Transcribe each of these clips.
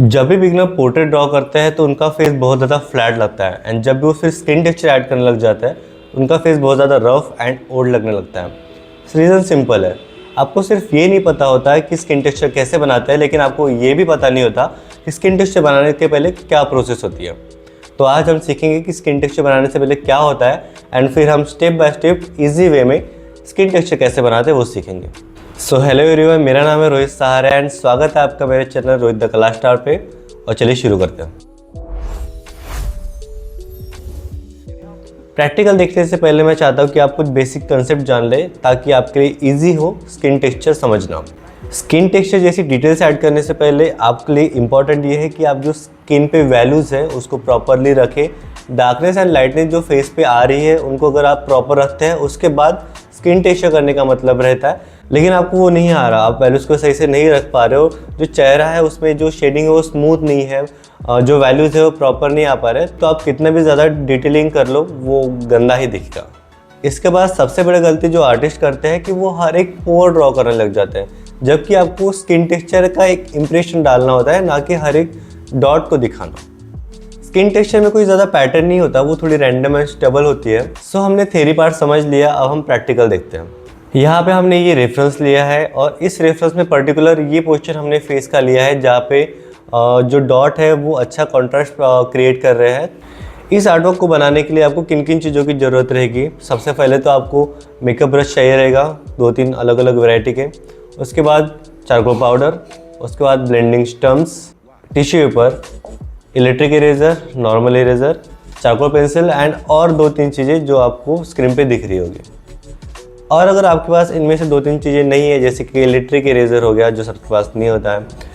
जब भी beginner portrait draw करते हैं तो उनका फेस बहुत ज़्यादा फ्लैट लगता है एंड जब भी वो फिर स्किन टेक्सचर ऐड करने लग जाता है उनका फेस बहुत ज़्यादा रफ एंड ओल्ड लगने लगता है। रीज़न सिंपल है, आपको सिर्फ ये नहीं पता होता है कि स्किन टेक्सचर कैसे बनाते हैं, लेकिन आपको ये भी पता नहीं होता कि स्किन टेक्सचर बनाने के पहले क्या प्रोसेस होती है। तो आज हम सीखेंगे कि स्किन टेक्सचर बनाने से पहले क्या होता है एंड फिर हम step by step easy way में स्किन टेक्सचर कैसे बनाते हैं वो सीखेंगे। सो हेलो एवरीवन, मेरा नाम है रोहित सहारा एंड स्वागत है आपका मेरे चैनल रोहित द कला स्टार पे। और चलिए शुरू करते हैं। प्रैक्टिकल देखने से पहले मैं चाहता हूँ कि आप कुछ बेसिक कंसेप्ट जान लें ताकि आपके लिए इजी हो स्किन टेक्सचर समझना। स्किन टेक्सचर जैसी डिटेल्स ऐड करने से पहले आपके लिए इंपॉर्टेंट ये है कि आप जो स्किन पे वैल्यूज़ है उसको प्रॉपरली रखें। डार्कनेस एंड लाइटनेस जो फेस पे आ रही है उनको अगर आप प्रॉपर रखते हैं उसके बाद स्किन टेक्सचर करने का मतलब रहता है, लेकिन आपको वो नहीं आ रहा, आप वैल्यूज़ को सही से नहीं रख पा रहे हो, जो चेहरा है उसमें जो शेडिंग है वो स्मूथ नहीं है, जो वैल्यूज़ है वो प्रॉपर नहीं आ पा रहे, तो आप कितना भी ज़्यादा डिटेलिंग कर लो वो गंदा ही दिखेगा। इसके बाद सबसे बड़ी गलती जो आर्टिस्ट करते हैं कि वो हर एक पोर ड्रॉ करने लग जाते हैं, जबकि आपको स्किन टेक्सचर का एक इम्प्रेशन डालना होता है, ना कि हर एक डॉट को दिखाना। स्किन टेक्सचर में कोई ज़्यादा पैटर्न नहीं होता, वो थोड़ी रैंडम एंड स्टेबल होती है। सो हमने थ्योरी पार्ट समझ लिया, अब हम प्रैक्टिकल देखते हैं। यहाँ पे हमने ये रेफरेंस लिया है और इस रेफरेंस में पर्टिकुलर ये पोस्चर हमने फेस का लिया है जहाँ पे जो डॉट है वो अच्छा कॉन्ट्रास्ट क्रिएट कर रहे हैं। इस आर्टवर्क को बनाने के लिए आपको किन किन चीज़ों की ज़रूरत रहेगी। सबसे पहले तो आपको मेकअप ब्रश चाहिए रहेगा, 2-3 अलग अलग वैरायटी के। उसके बाद चारकोल पाउडर, उसके बाद blending stumps, tissue paper, electric eraser, normal eraser, charcoal pencil and और 2-3 चीज़ें जो आपको स्क्रीन पे दिख रही होगी। और अगर आपके पास इनमें से 2-3 चीज़ें नहीं है, जैसे कि इलेक्ट्रिक इरेजर हो गया जो सबके पास नहीं होता है,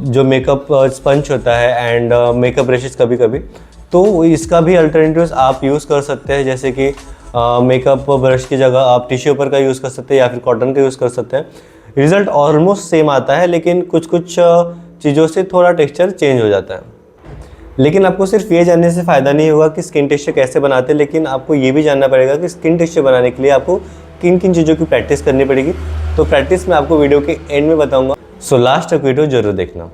जो मेकअप स्पंज होता है एंड मेकअप ब्रशेस कभी कभी, तो इसका भी अल्टरनेटिव्स आप यूज़ कर सकते हैं। जैसे कि मेकअप ब्रश की जगह आप टिश्यू पेपर का यूज़ कर सकते हैं या फिर कॉटन का यूज़ कर सकते हैं। रिज़ल्ट ऑलमोस्ट सेम आता है, लेकिन कुछ कुछ चीज़ों से थोड़ा टेक्सचर चेंज हो जाता है। लेकिन आपको सिर्फ ये जानने से फ़ायदा नहीं होगा कि स्किन टेक्सचर कैसे बनाते हैं, लेकिन आपको ये भी जानना पड़ेगा कि स्किन टेक्सचर बनाने के लिए आपको किन किन चीज़ों की प्रैक्टिस करनी पड़ेगी। तो प्रैक्टिस मैं आपको वीडियो के एंड में बताऊंगा, सो लास्ट तक वीडियो जरूर देखना।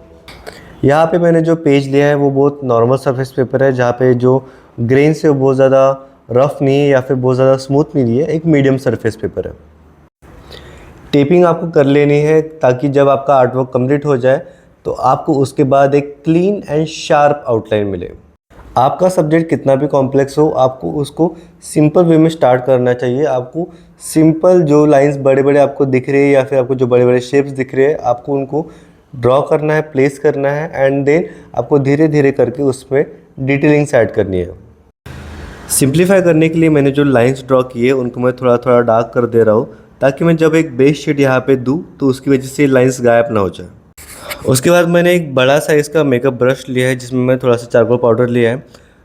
यहाँ पे मैंने जो पेज लिया है वो बहुत नॉर्मल सरफेस पेपर है, जहाँ पे जो ग्रेन से वो बहुत ज़्यादा रफ नहीं है या फिर बहुत ज़्यादा स्मूथ नहीं है, एक मीडियम सरफेस पेपर है। टेपिंग आपको कर लेनी है ताकि जब आपका आर्टवर्क कंप्लीट हो जाए तो आपको उसके बाद एक क्लीन एंड शार्प आउटलाइन मिले। आपका सब्जेक्ट कितना भी कॉम्प्लेक्स हो, आपको उसको सिंपल वे में स्टार्ट करना चाहिए। आपको सिंपल जो लाइंस बड़े बड़े आपको दिख रहे हैं या फिर आपको जो बड़े बड़े शेप्स दिख रहे हैं, आपको उनको ड्रॉ करना है, प्लेस करना है एंड देन आपको धीरे धीरे करके उसमें डिटेलिंग्स ऐड करनी है। सिंप्लीफाई करने के लिए मैंने जो लाइंस ड्रॉ किए उनको मैं थोड़ा थोड़ा डार्क कर दे रहा हूँ, ताकि मैं जब एक बेस शेड यहाँ पे दूँ तो उसकी वजह से लाइंस गायब ना हो जाए। उसके बाद मैंने एक बड़ा साइज़ का मेकअप ब्रश लिया है जिसमें मैं थोड़ा सा चारकोल पाउडर लिया है।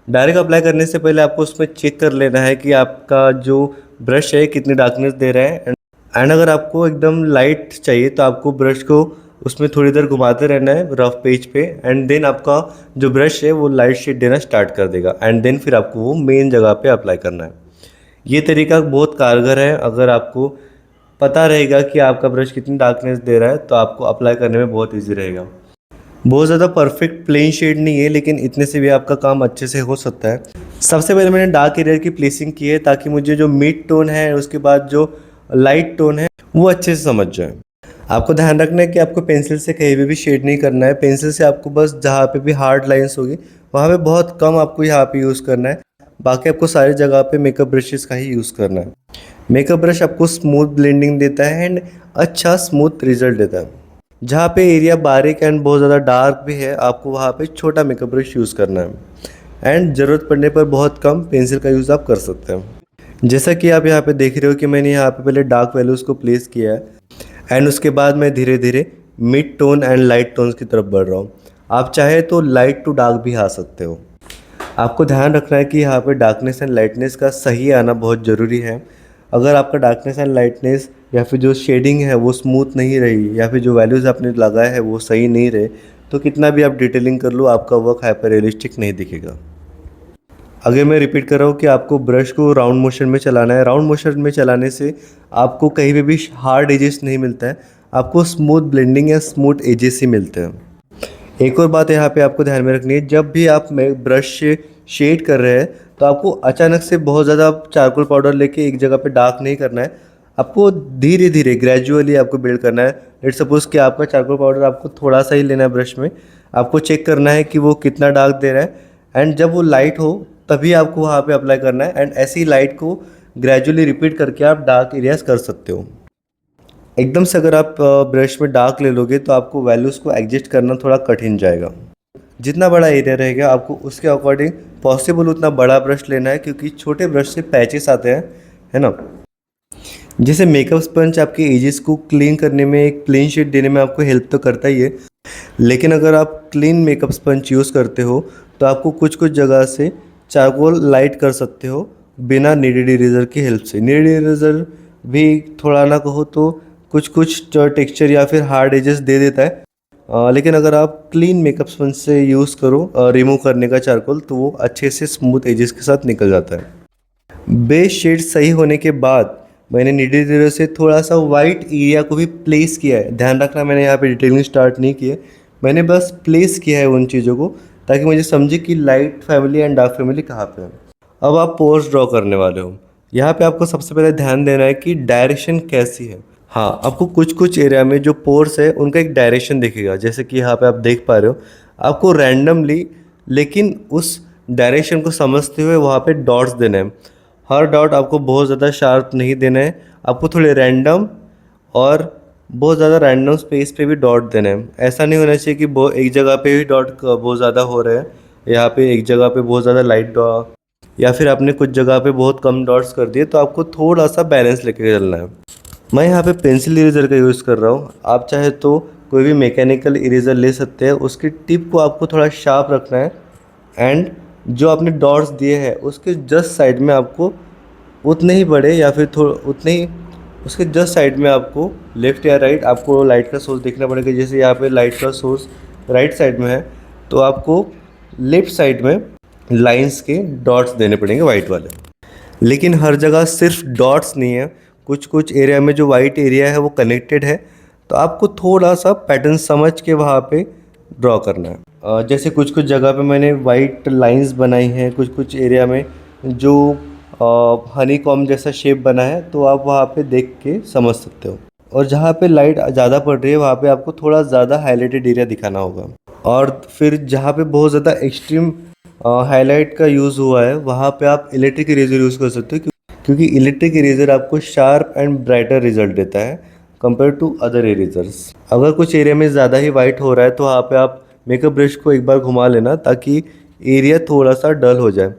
डायरेक्ट अप्लाई करने से पहले आपको उसमें चेक कर लेना है कि आपका जो ब्रश है कितनी डार्कनेस दे रहा है। एंड अगर आपको एकदम लाइट चाहिए तो आपको ब्रश को उसमें थोड़ी देर घुमाते रहना है रफ पेज पे, एंड देन आपका जो ब्रश है वो लाइट शेड देना स्टार्ट कर देगा एंड देन फिर आपको वो मेन जगह पे अप्लाई करना है। ये तरीका बहुत कारगर है। अगर आपको पता रहेगा कि आपका ब्रश कितनी डार्कनेस दे रहा है तो आपको अप्लाई करने में बहुत इजी रहेगा। बहुत ज़्यादा परफेक्ट प्लेन शेड नहीं है, लेकिन इतने से भी आपका काम अच्छे से हो सकता है। सबसे पहले मैंने डार्क एरिया की प्लेसिंग की है ताकि मुझे जो मिड टोन है उसके बाद जो लाइट टोन है वो अच्छे से समझ जाए। आपको ध्यान रखना है कि आपको पेंसिल से कहीं भी शेड नहीं करना है। पेंसिल से आपको बस जहाँ पे भी हार्ड लाइन्स होगी वहाँ पे बहुत कम आपको यहाँ पे यूज़ करना है, बाकी आपको सारी जगह पे मेकअप ब्रशेस का ही यूज़ करना है। मेकअप ब्रश आपको स्मूथ ब्लेंडिंग देता है एंड अच्छा स्मूथ रिजल्ट देता है। जहाँ पे एरिया बारीक एंड बहुत ज़्यादा डार्क भी है, आपको वहाँ पे छोटा मेकअप ब्रश यूज़ करना है एंड ज़रूरत पड़ने पर बहुत कम पेंसिल का यूज़ आप कर सकते हैं। जैसा कि आप यहाँ पे देख रहे हो कि मैंने यहाँ पे पहले डार्क वैल्यूज़ को प्लेस किया है एंड उसके बाद मैं धीरे धीरे mid tone and light tones की तरफ बढ़ रहा हूँ। आप चाहे तो लाइट टू डार्क भी आ सकते हो। आपको ध्यान रखना है कि यहाँ पे डार्कनेस एंड लाइटनेस का सही आना बहुत ज़रूरी है। अगर आपका डार्कनेस एंड लाइटनेस या फिर जो शेडिंग है वो स्मूथ नहीं रही या फिर जो वैल्यूज़ आपने लगाया है वो सही नहीं रहे, तो कितना भी आप डिटेलिंग कर लो आपका वर्क हाइपर रियलिस्टिक नहीं दिखेगा। अगर मैं रिपीट कर रहा हूँ कि आपको ब्रश को राउंड मोशन में चलाना है। राउंड मोशन में चलाने से आपको कहीं पे भी हार्ड एजेस नहीं मिलता है, आपको स्मूथ ब्लेंडिंग या स्मूथ एजेस ही मिलते हैं। एक और बात यहाँ पे आपको ध्यान में रखनी है, जब भी आप ब्रश से शेड कर रहे हैं तो आपको अचानक से बहुत ज़्यादा चारकोल पाउडर लेके एक जगह पे डार्क नहीं करना है। आपको धीरे धीरे ग्रेजुअली आपको बिल्ड करना है। लेट सपोज कि आपका चारकोल पाउडर आपको थोड़ा सा ही लेना है ब्रश में, आपको चेक करना है कि वो कितना डार्क दे रहा है, एंड जब वो लाइट हो तभी आपको वहाँ पे अप्लाई करना है, एंड ऐसी लाइट को ग्रेजुअली रिपीट करके आप डार्क एरियाज कर सकते हो। एकदम से अगर आप ब्रश में डार्क ले लोगे तो आपको वैल्यूज़ को एडजस्ट करना थोड़ा कठिन जाएगा। जितना बड़ा एरिया रहेगा आपको उसके अकॉर्डिंग पॉसिबल उतना बड़ा ब्रश लेना है, क्योंकि छोटे ब्रश से पैचेस आते हैं, है ना। जैसे मेकअप स्पंज आपके एजेस को क्लीन करने में, एक क्लीन शेड देने में आपको हेल्प तो करता ही है, लेकिन अगर आप क्लीन मेकअप स्पंज यूज़ करते हो तो आपको कुछ कुछ जगह से चारकोल लाइट कर सकते हो बिना नीडेड इरेजर की हेल्प से। नीडेड इरेजर भी थोड़ा ना कहो तो कुछ कुछ टेक्सचर या फिर हार्ड एजेस दे देता है, लेकिन अगर आप क्लीन मेकअप स्पंज से यूज़ करो रिमूव करने का चारकोल तो वो अच्छे से स्मूथ एजेस के साथ निकल जाता है। बेस शेड सही होने के बाद मैंने नीडेड इरेजर से थोड़ा सा वाइट एरिया को भी प्लेस किया है। ध्यान रखना, मैंने यहाँ पे डिटेलिंग स्टार्ट नहीं की है, मैंने बस प्लेस किया है उन चीज़ों को ताकि मुझे समझे कि light family and dark family कहाँ पे है। अब आप पोर्स ड्रॉ करने वाले हो। यहाँ पे आपको सबसे पहले ध्यान देना है कि डायरेक्शन कैसी है। हाँ, आपको कुछ कुछ एरिया में जो पोर्स है उनका एक डायरेक्शन दिखेगा, जैसे कि यहाँ पे आप देख पा रहे हो। आपको रैंडमली लेकिन उस डायरेक्शन को समझते हुए वहाँ पे डॉट्स देने हैं। हर डॉट आपको बहुत ज़्यादा शार्प नहीं देना है, आपको थोड़े रैंडम और बहुत ज़्यादा रैंडम स्पेस पे भी डॉट देने हैं। ऐसा नहीं होना चाहिए कि एक जगह पे भी डॉट बहुत ज़्यादा हो रहे हैं, यहाँ पे एक जगह पे बहुत ज़्यादा लाइट डॉट, या फिर आपने कुछ जगह पे बहुत कम डॉट्स कर दिए, तो आपको थोड़ा सा बैलेंस लेके चलना है। मैं यहाँ पे पेंसिल इरेजर का यूज़ कर रहा हूँ, आप चाहे तो कोई भी मैकेनिकल इरेजर ले सकते हैं। उसकी टिप को आपको थोड़ा शार्प रखना है, एंड जो आपने डॉट्स दिए हैं उसके जस्ट साइड में आपको उतने ही बड़े या फिर उतने ही उसके जस्ट साइड में आपको लेफ़्ट या राइट आपको लाइट का सोर्स देखना पड़ेगा। जैसे यहाँ पे लाइट का सोर्स राइट साइड में है तो आपको लेफ़्ट साइड में लाइंस के डॉट्स देने पड़ेंगे वाइट वाले। लेकिन हर जगह सिर्फ डॉट्स नहीं है, कुछ कुछ एरिया में जो वाइट एरिया है वो कनेक्टेड है, तो आपको थोड़ा सा पैटर्न समझ के वहाँ पे ड्रॉ करना है। जैसे कुछ कुछ जगह पे मैंने वाइट लाइंस बनाई हैं, कुछ कुछ एरिया में जो हनी कॉम जैसा शेप बना है, तो आप वहाँ पे देख के समझ सकते हो। और जहाँ पे लाइट ज़्यादा पड़ रही है वहाँ पे आपको थोड़ा ज़्यादा हाईलाइटेड एरिया दिखाना होगा। और फिर जहाँ पे बहुत ज़्यादा एक्सट्रीम हाईलाइट का यूज़ हुआ है वहाँ पे आप इलेक्ट्रिक इरेजर यूज़ कर सकते हो, क्योंकि इलेक्ट्रिक इरेजर आपको शार्प एंड ब्राइटर रिजल्ट देता है कंपेयर टू अदर इरेजर्स। अगर कुछ एरिया में ज़्यादा ही वाइट हो रहा है तो वहाँ पे आप मेकअप ब्रश को एक बार घुमा लेना ताकि एरिया थोड़ा सा डल हो जाए।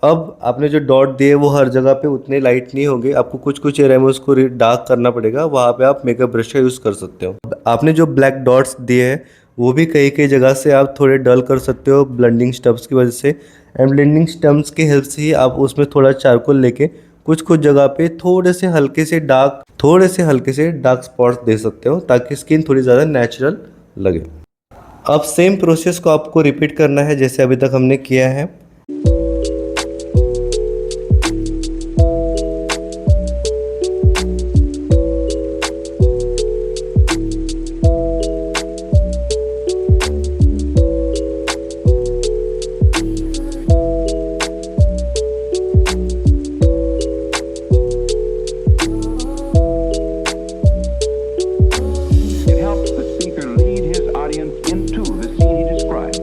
अब आपने जो डॉट दिए वो हर जगह पे उतने लाइट नहीं होंगे, आपको कुछ कुछ एरिया में उसको डार्क करना पड़ेगा, वहाँ पे आप मेकअप ब्रश का यूज़ कर सकते हो। आपने जो ब्लैक डॉट्स दिए हैं वो भी कई कई जगह से आप थोड़े डल कर सकते हो ब्लेंडिंग स्टब्स की वजह से, एंड ब्लेंडिंग स्टब्स की हेल्प से ही आप उसमें थोड़ा चारकोल लेके कुछ कुछ जगह पे थोड़े से हल्के से डार्क स्पॉट्स दे सकते हो ताकि स्किन थोड़ी ज़्यादा नेचुरल लगे। अब सेम प्रोसेस को आपको रिपीट करना है जैसे अभी तक हमने किया है। It helps the speaker lead his audience into the scene he describes.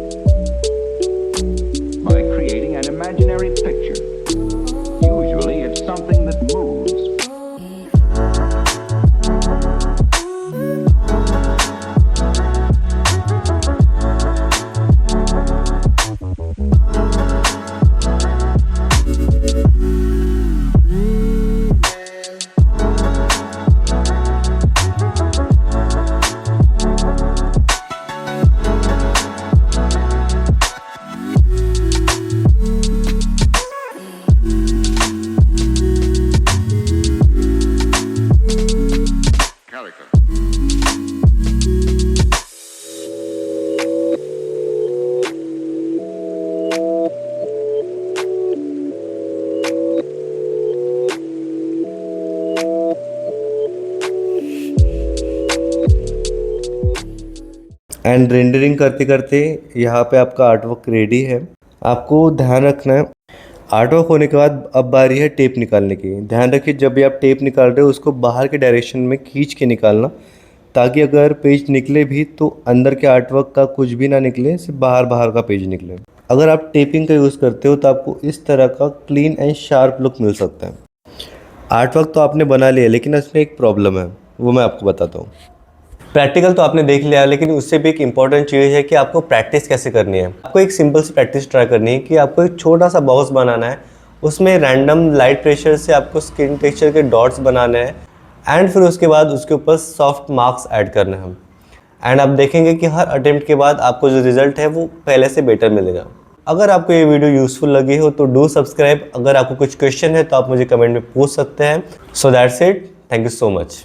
By creating and rendering करते करते यहाँ पे आपका आर्टवर्क रेडी है। आपको ध्यान रखना है, आर्टवर्क होने के बाद अब बारी है टेप निकालने की। ध्यान रखिए जब भी आप टेप निकाल रहे हो उसको बाहर के डायरेक्शन में खींच के निकालना, ताकि अगर पेज निकले भी तो अंदर के आर्टवर्क का कुछ भी ना निकले, सिर्फ बाहर बाहर का पेज निकले। अगर आप टेपिंग का यूज़ करते हो तो आपको इस तरह का क्लीन एंड शार्प लुक मिल सकता है। आर्टवर्क तो आपने बना लिया, लेकिन इसमें एक प्रॉब्लम है, वो मैं आपको बताता हूँ। प्रैक्टिकल तो आपने देख लिया, लेकिन उससे भी एक इम्पॉर्टेंट चीज़ है कि आपको प्रैक्टिस कैसे करनी है। आपको एक सिंपल सी प्रैक्टिस ट्राई करनी है कि आपको एक छोटा सा बॉक्स बनाना है, उसमें रैंडम लाइट प्रेशर से आपको स्किन टेक्सचर के डॉट्स बनाने हैं एंड फिर उसके बाद उसके ऊपर सॉफ्ट मार्क्स ऐड करने हैं। एंड आप देखेंगे कि हर अटेम्प्ट के बाद आपको जो रिजल्ट है वो पहले से बेटर मिलेगा। अगर आपको ये वीडियो यूजफुल लगी हो तो डू सब्सक्राइब। अगर आपको कुछ क्वेश्चन है तो आप मुझे कमेंट में पूछ सकते हैं। So that's it, thank you so much.